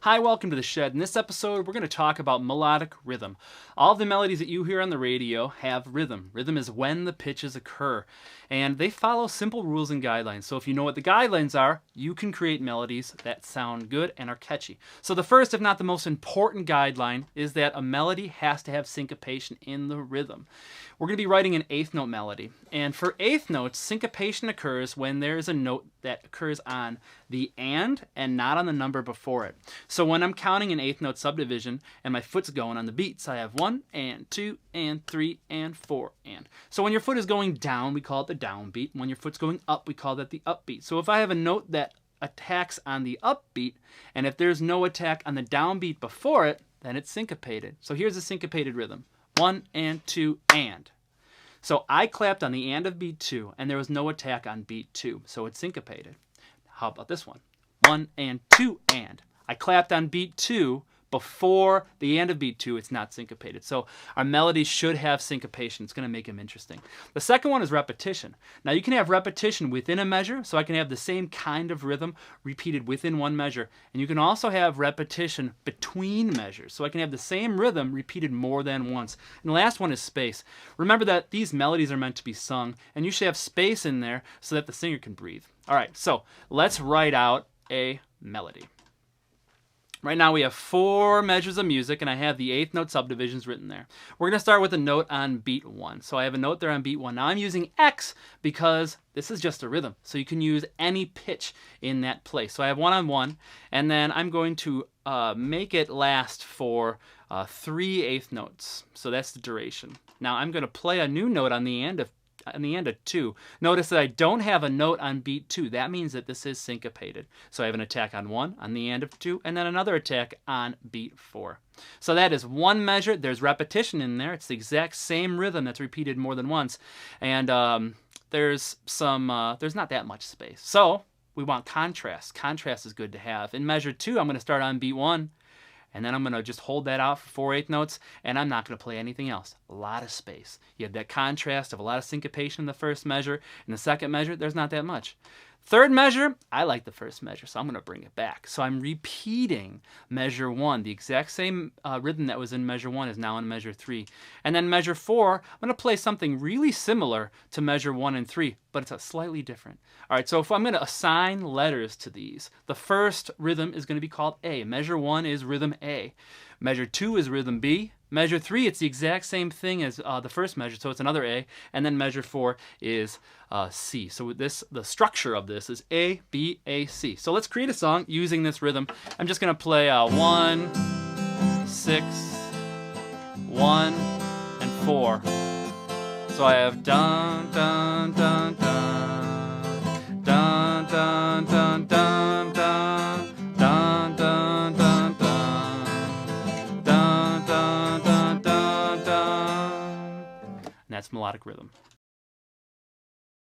Hi, welcome to The Shed. In this episode, we're going to talk about melodic rhythm. All of the melodies that you hear on the radio have rhythm. Rhythm is when the pitches occur, and they follow simple rules and guidelines. So if you know what the guidelines are, you can create melodies that sound good and are catchy. So the first, if not the most important guideline, is that a melody has to have syncopation in the rhythm. We're going to be writing an eighth note melody, and for eighth notes, syncopation occurs when there is a note that occurs on the and not on the number before it. So when I'm counting an eighth note subdivision and my foot's going on the beats, I have 1 and 2 and 3 and 4 and. So when your foot is going down, we call it the downbeat. When your foot's going up, we call that the upbeat. So if I have a note that attacks on the upbeat, and if there's no attack on the downbeat before it, then it's syncopated. So here's a syncopated rhythm. 1 and 2 and. So I clapped on the and of beat 2, and there was no attack on beat 2, so it's syncopated. How about this one? 1 and 2 and. I clapped on beat 2 before the end of beat 2, it's not syncopated. So our melody should have syncopation. It's going to make them interesting. The second one is repetition. Now you can have repetition within a measure, so I can have the same kind of rhythm repeated within one measure. And you can also have repetition between measures, so I can have the same rhythm repeated more than once. And the last one is space. Remember that these melodies are meant to be sung, and you should have space in there so that the singer can breathe. All right, so let's write out a melody. Right now we have 4 measures of music, and I have the eighth note subdivisions written there. We're going to start with a note on beat 1. So I have a note there on beat 1. Now I'm using X because this is just a rhythm. So you can use any pitch in that place. So I have 1 on 1, and then I'm going to make it last for 3 eighth notes. So that's the duration. Now I'm going to play a new note on the end of 2. Notice that I don't have a note on beat 2. That means that this is syncopated. So I have an attack on 1 on the end of 2, and then another attack on beat 4. So that is one measure. There's repetition in there. It's the exact same rhythm that's repeated more than once, and there's not that much space. So we want contrast. Contrast is good to have. In measure 2, I'm going to start on beat 1. And then I'm going to just hold that out for 4 eighth notes, and I'm not going to play anything else. A lot of space. You have that contrast of a lot of syncopation in the first measure. In the second measure, there's not that much. Third measure, I like the first measure, so I'm going to bring it back. So I'm repeating measure 1. The exact same rhythm that was in measure 1 is now in measure 3. And then measure 4, I'm going to play something really similar to measure 1 and 3, but it's a slightly different. All right, so if I'm going to assign letters to these, the first rhythm is going to be called A. Measure 1 is rhythm A. Measure 2 is rhythm B. Measure 3, it's the exact same thing as the first measure, so it's another A. And then measure 4 is C. So the structure of this is A, B, A, C. So let's create a song using this rhythm. I'm just going to play 1, 6, 1, and 4. So I have dun, dun, dun, dun, dun, dun, dun, dun, dun. Dun, dun, dun, dun. Dun, dun, dun, dun, dun. And that's melodic rhythm.